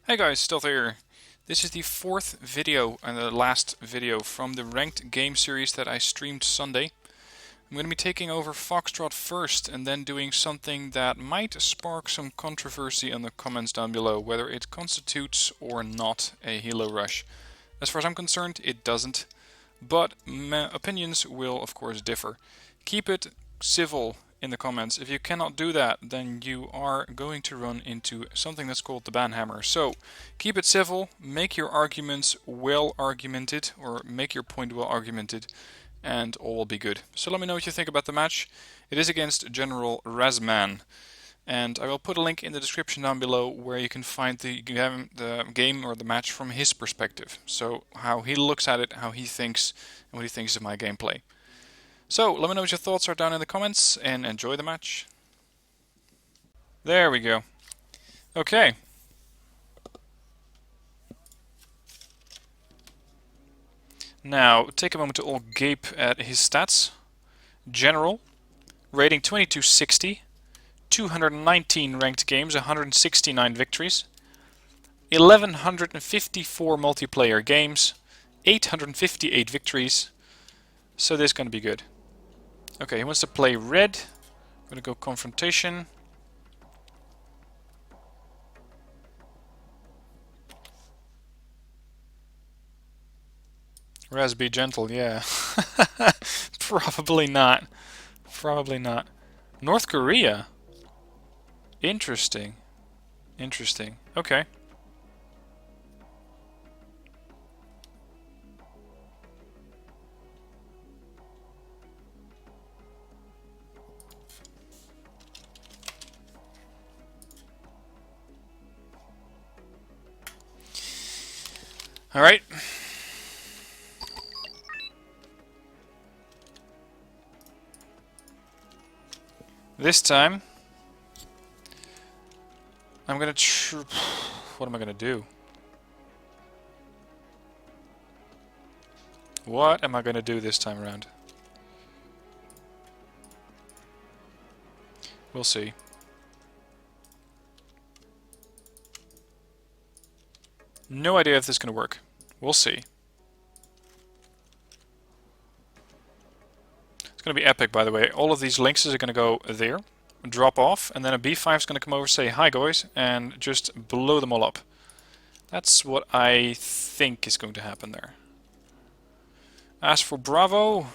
Hey guys, Stealth here. This is the fourth video and the last video from the ranked game series that I streamed Sunday. I'm going to be taking over Foxtrot first and then doing something that might spark some controversy in the comments down below, whether it constitutes or not a helo rush. As far as I'm concerned, it doesn't, but opinions will of course differ. Keep it civil in the comments. If you cannot do that, then you are going to run into something that's called the ban hammer. So keep it civil, make your arguments well argumented, or make your point well argumented, and all will be good. So let me know what you think about the match. It is against General Razzman, and I will put a link in the description down below where you can find the game or the match from his perspective. So how he looks at it, how he thinks, and what he thinks of my gameplay. So, let me know what your thoughts are down in the comments, and enjoy the match. There we go. Okay. Now, take a moment to all gape at his stats. General, rating 2260, 219 ranked games, 169 victories, 1154 multiplayer games, 858 victories, so this is going to be good. Okay, he wants to play red. I'm gonna go confrontation. Raz, be gentle, yeah. Probably not. Probably not. North Korea? Interesting. Interesting. Okay. Alright. This time, I'm gonna what am I gonna do? What am I gonna do this time around? We'll see. No idea if this is gonna work. We'll see. It's going to be epic, by the way. All of these links are going to go there, drop off, and then a B5 is going to come over, say hi guys, and just blow them all up. That's what I think is going to happen there. As for Bravo,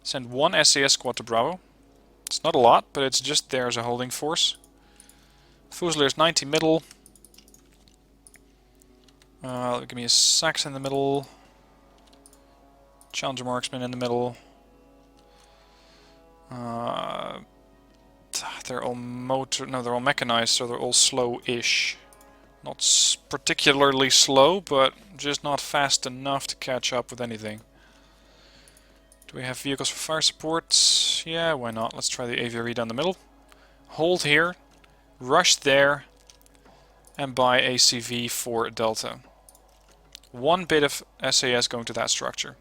send one SAS squad to Bravo. It's not a lot, but it's just there as a holding force. Fusiliers 90 middle. Give me a Sax in the middle. Challenger marksman in the middle. They're all they're all mechanized, so they're all slow-ish. Not particularly slow, but just not fast enough to catch up with anything. Do we have vehicles for fire support? Yeah, why not? Let's try the AVRE down the middle. Hold here, rush there, and buy ACV for Delta. One bit of SAS going to that structure.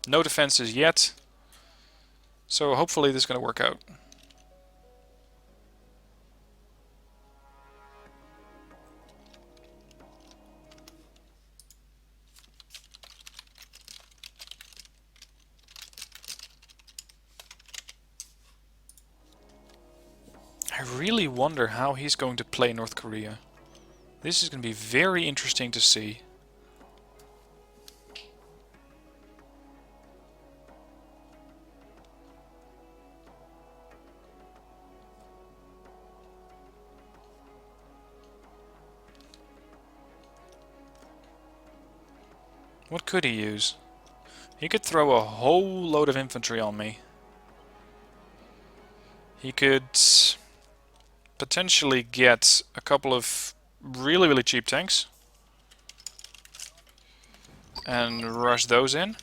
No defenses yet, so hopefully this is going to work out. I really wonder how he's going to play North Korea. This is going to be very interesting to see. What could he use? He could throw a whole load of infantry on me. He could potentially get a couple of really cheap tanks and rush those in.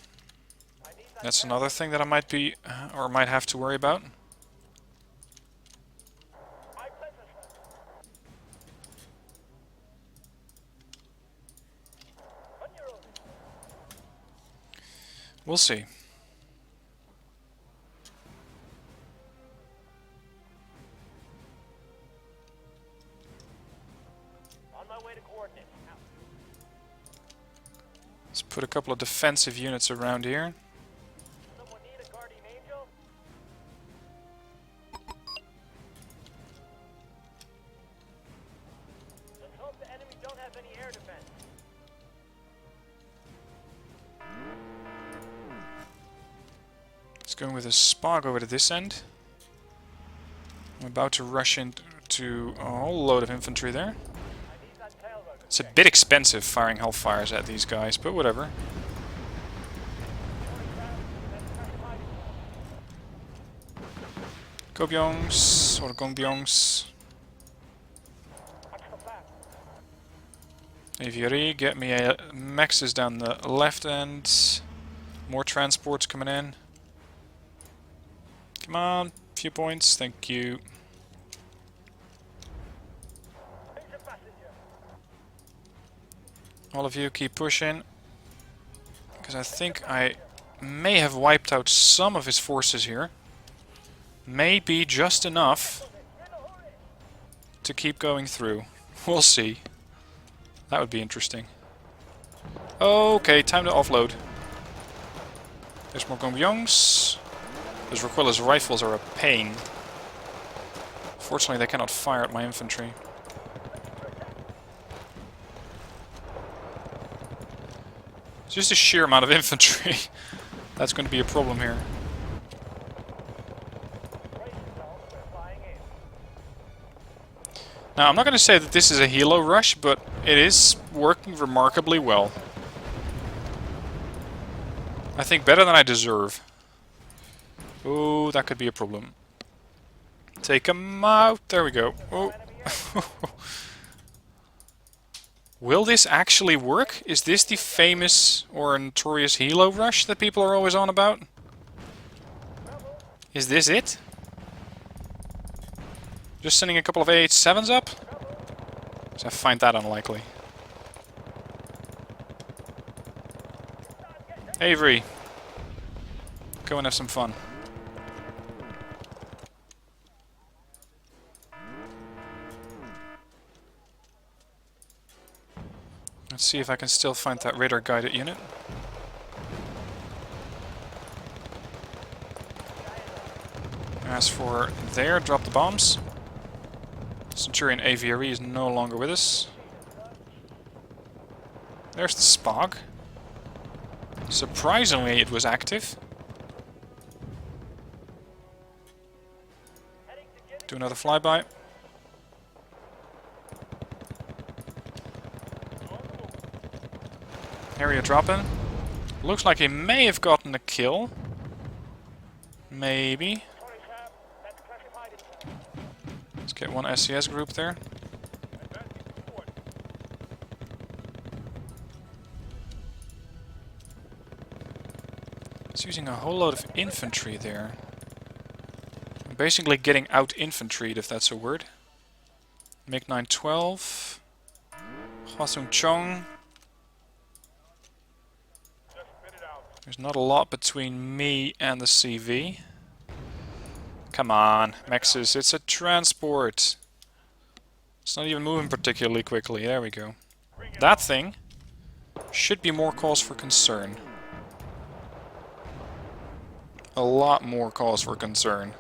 That's another thing that I might be or might have to worry about. We'll see. Let's put a couple of defensive units around here. Let's go with a Spog over to this end. I'm about to rush into a whole load of infantry there. It's a bit expensive firing Hellfires at these guys, but whatever. Gobyongs, or Gongbyongs. Aviary, get me a Maxes down the left end. More transports coming in. Come on, few points, thank you. All of you keep pushing, because I think I may have wiped out some of his forces here. Maybe just enough to keep going through. We'll see. That would be interesting. Okay, time to offload. There's more Gongbyongs. Those recoilless rifles are a pain. Fortunately, they cannot fire at my infantry. It's just a sheer amount of infantry. That's going to be a problem here. Now, I'm not going to say that this is a helo rush, but it is working remarkably well. I think better than I deserve. Oh, that could be a problem. Take him out. There we go. Oh. Will this actually work? Is this the famous or notorious helo rush that people are always on about? Is this it? Just sending a couple of AH-7s up? So I find that unlikely. Avery. Go and have some fun. Let's see if I can still find that radar-guided unit. As for there, drop the bombs. Centurion Aviary is no longer with us. There's the Spog. Surprisingly, it was active. Do another flyby. Area drop-in. Looks like he may have gotten a kill. Maybe. Let's get one SCS group there. It's using a whole load of infantry there. I'm basically getting out-infantryed, if that's a word. Make 912. Hwasung Chong. There's not a lot between me and the CV. Come on, Maxis, it's a transport. It's not even moving particularly quickly. There we go. That thing should be more cause for concern. A lot more cause for concern.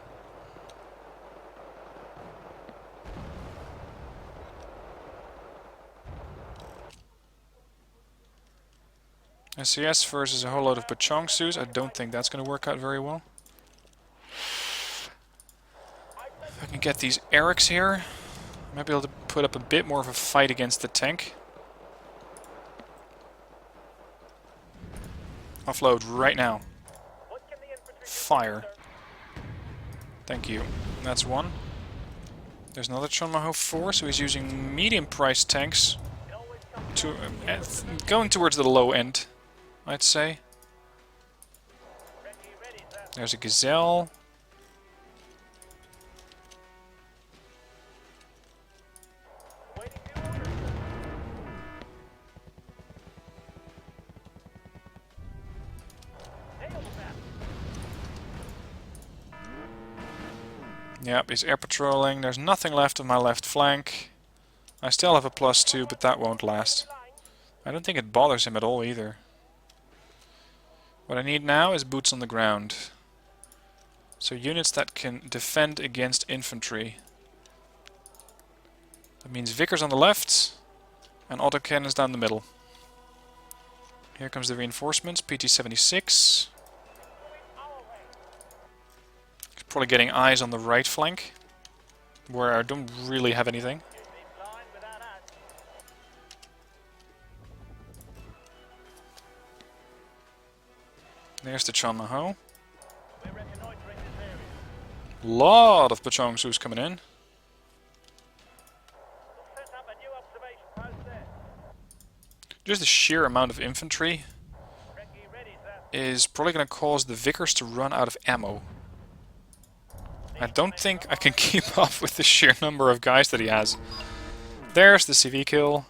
SCS versus a whole load of Pachongsus. I don't think that's going to work out very well. If I can get these Erics here, I might be able to put up a bit more of a fight against the tank. Offload right now. Fire. Thank you. That's one. There's another Chonmaho 4, so he's using medium-priced tanks to going towards the low end, I'd say. There's a Gazelle. Yep, he's air patrolling. There's nothing left of my left flank. I still have a +2, but that won't last. I don't think it bothers him at all either. What I need now is boots on the ground. So units that can defend against infantry. That means Vickers on the left and autocannons down the middle. Here comes the reinforcements, PT-76. Probably getting eyes on the right flank, where I don't really have anything. There's the Chanmaho. Lot of Pachongsus coming in. Just the sheer amount of infantry is probably going to cause the Vickers to run out of ammo. I don't think I can keep up with the sheer number of guys that he has. There's the CV kill.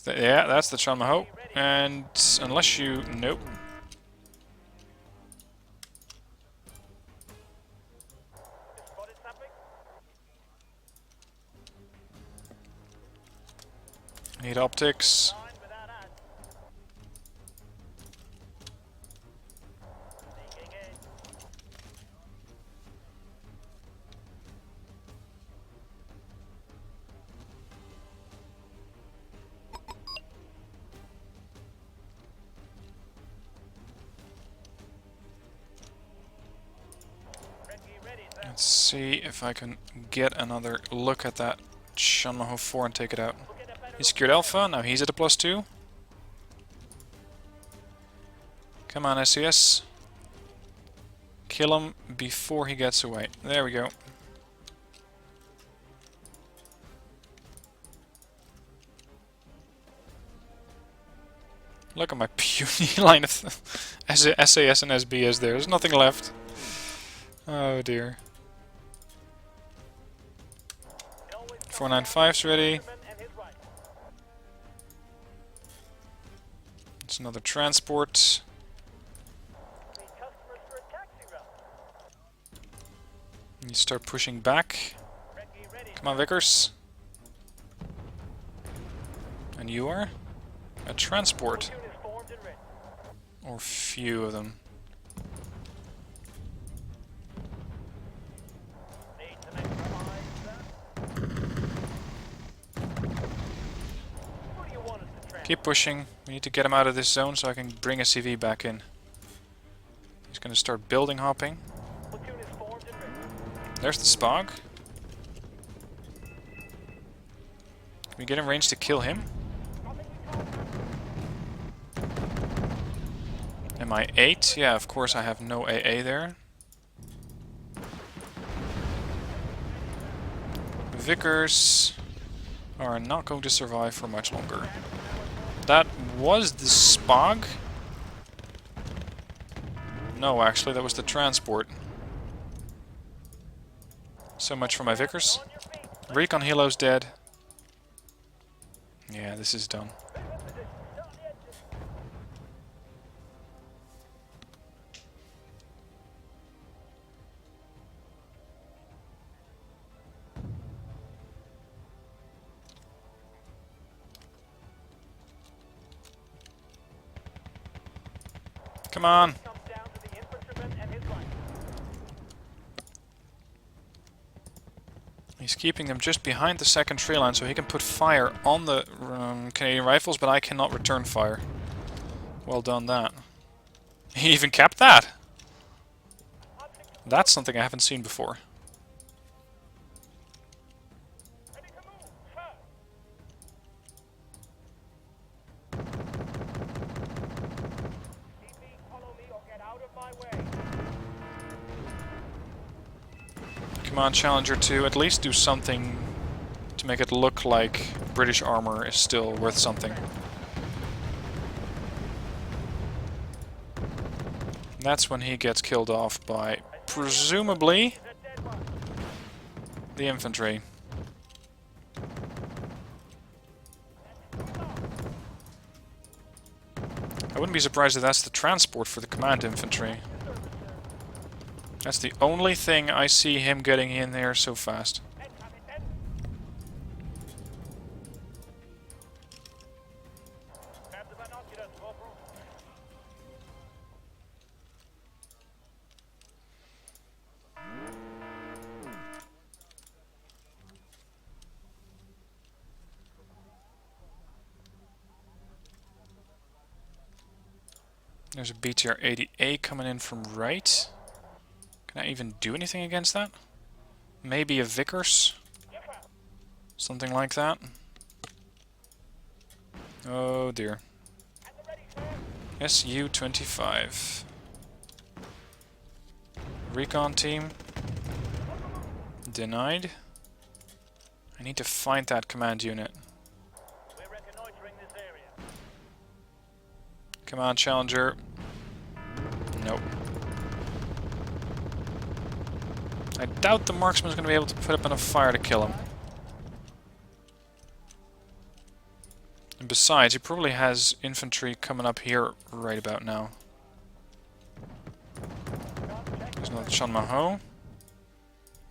Yeah, that's the Chanmaho. And unless you... Nope. Need optics. Let's see if I can get another look at that Chanmaho 4 and take it out. He secured Alpha, now he's at a +2. Come on, SCS. Kill him before he gets away. There we go. Look at my puny line of SAS and SBS there. There's nothing left. Oh dear. 495's ready. It's another transport. You start pushing back. Come on, Vickers. And you are? A transport. Or few of them. Keep pushing. We need to get him out of this zone so I can bring a CV back in. He's going to start building hopping. There's the Spog. Can we get in range to kill him? Am I 8? Yeah, of course I have no AA there. Vickers are not going to survive for much longer. That was the Spog? No, actually, that was the transport. So much for my Vickers. Recon Helo's dead. Yeah, this is done. Come on. He's keeping them just behind the second tree line so he can put fire on the Canadian rifles, but I cannot return fire. Well done, that. He even capped that! That's something I haven't seen before. Come on, Challenger 2, at least do something to make it look like British armor is still worth something. That's when he gets killed off by, presumably, the infantry. I wouldn't be surprised if that's the transport for the command infantry. That's the only thing I see him getting in there so fast. There's a BTR 80A coming in from right. Can I even do anything against that? Maybe a Vickers? Something like that. Oh dear. SU-25. Recon team. Denied. I need to find that command unit. Come on, Challenger. Nope. I doubt the marksman's going to be able to put up enough fire to kill him. And besides, he probably has infantry coming up here right about now. There's another Chanmaho.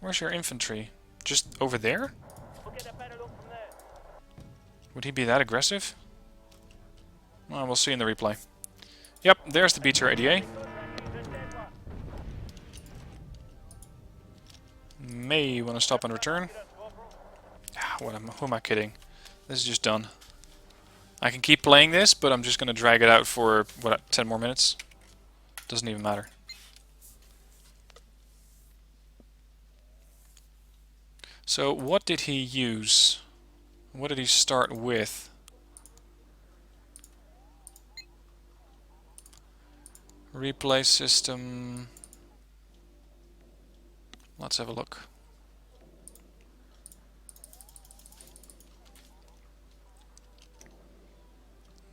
Where's your infantry? Just over there? Would he be that aggressive? Well, we'll see in the replay. Yep, there's the BTR 80A. May want to stop and return. Who am I kidding? This is just done. I can keep playing this, but I'm just going to drag it out for, what, 10 more minutes? Doesn't even matter. So, what did he use? What did he start with? Replay system. Let's have a look.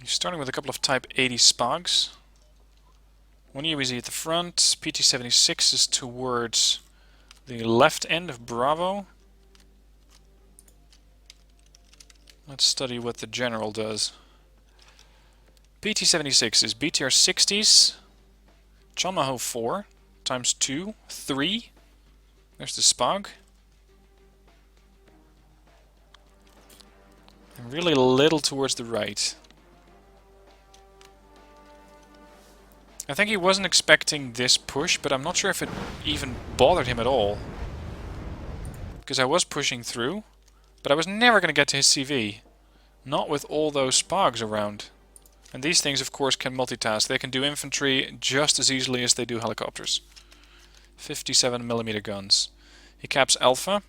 He's starting with a couple of Type 80 Spogs. One UEZ at the front. PT-76 is towards the left end of Bravo. Let's study what the general does. PT-76 is BTR 60s. Chanmaho 4 times 2, 3. There's the Spog. And really little towards the right. I think he wasn't expecting this push, but I'm not sure if it even bothered him at all. Because I was pushing through, but I was never going to get to his CV. Not with all those Spogs around. And these things, of course, can multitask. They can do infantry just as easily as they do helicopters. 57mm guns. He caps Alpha.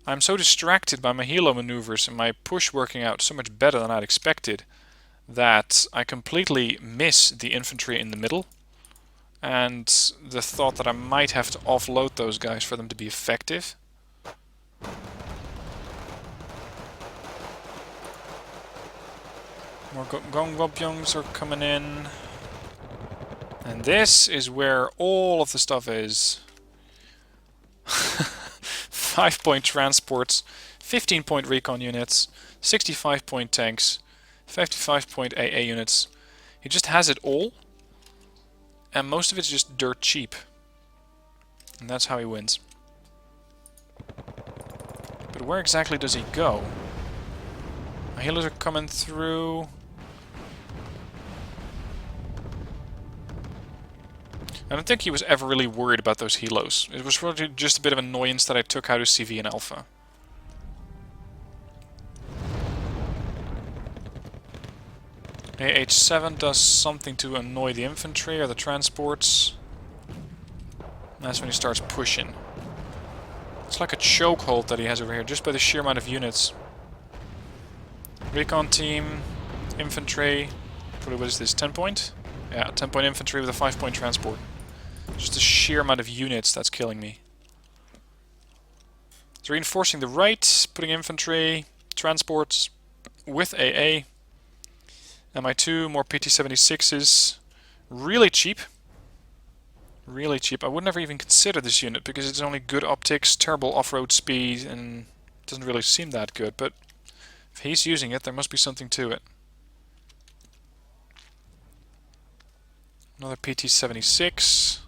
I'm so distracted by my helo maneuvers and my push working out so much better than I'd expected that I completely miss the infantry in the middle. And the thought that I might have to offload those guys for them to be effective. More Gongbopyongs are coming in. And this is where all of the stuff is. 5-point transports, 15-point recon units, 65-point tanks, 55-point AA units. He just has it all. And most of it's just dirt cheap. And that's how he wins. But where exactly does he go? My healers are coming through. I don't think he was ever really worried about those helos. It was really just a bit of annoyance that I took out his CV in Alpha. AH-7 does something to annoy the infantry or the transports. That's when he starts pushing. It's like a chokehold that he has over here, just by the sheer amount of units. Recon team, infantry, probably what is this, 10-point? Yeah, 10-point infantry with a 5-point transport. Just the sheer amount of units that's killing me. It's reinforcing the right, putting infantry, transports with AA. MI2, more PT-76s. Really cheap. Really cheap. I would never even consider this unit because it's only good optics, terrible off-road speed, and doesn't really seem that good. But if he's using it, there must be something to it. Another PT-76.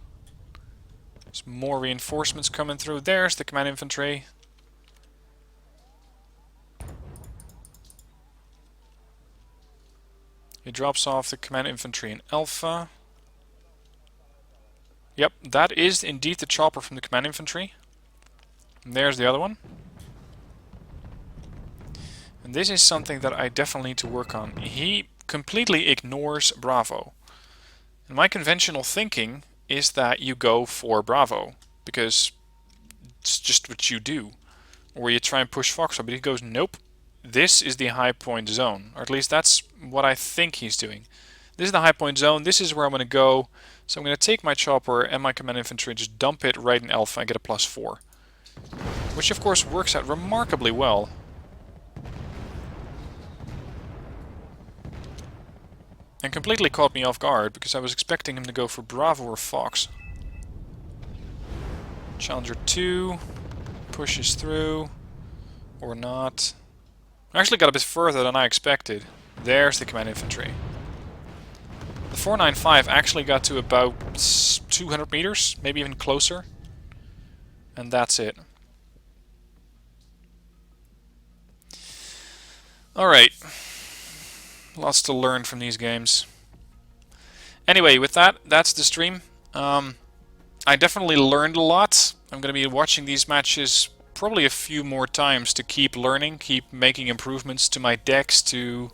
There's more reinforcements coming through. There's the command infantry. He drops off the command infantry in Alpha. Yep, that is indeed the chopper from the command infantry. And there's the other one. And this is something that I definitely need to work on. He completely ignores Bravo. And my conventional thinking is that you go for Bravo, because it's just what you do. Or you try and push Foxtrot, but he goes, nope, this is the high point zone. Or at least that's what I think he's doing. This is the high point zone, this is where I'm going to go. So I'm going to take my chopper and my command infantry and just dump it right in Alpha and get a +4. Which of course works out remarkably well. And completely caught me off guard, because I was expecting him to go for Bravo or Fox. Challenger 2 pushes through, or not. I actually got a bit further than I expected. There's the command infantry. The 495 actually got to about 200 meters, maybe even closer. And that's it. Alright. Lots to learn from these games. Anyway, with that, that's the stream. I definitely learned a lot. I'm going to be watching these matches probably a few more times to keep learning, keep making improvements to my decks, to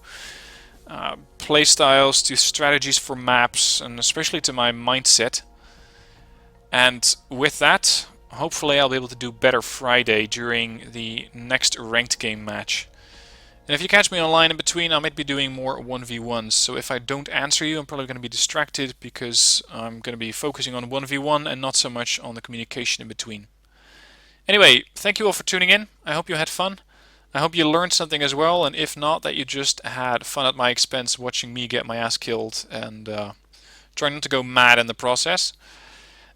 playstyles, to strategies for maps, and especially to my mindset. And with that, hopefully I'll be able to do better Friday during the next ranked game match. And if you catch me online in between, I might be doing more 1v1s, so if I don't answer you, I'm probably going to be distracted, because I'm going to be focusing on 1v1 and not so much on the communication in between. Anyway, thank you all for tuning in. I hope you had fun. I hope you learned something as well, and if not, that you just had fun at my expense watching me get my ass killed and trying not to go mad in the process.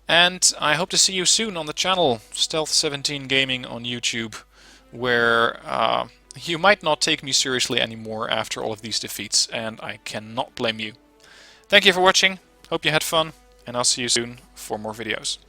And I hope to see you soon on the channel, Stealth17 Gaming on YouTube, where you might not take me seriously anymore after all of these defeats, and I cannot blame you. Thank you for watching, hope you had fun, and I'll see you soon for more videos.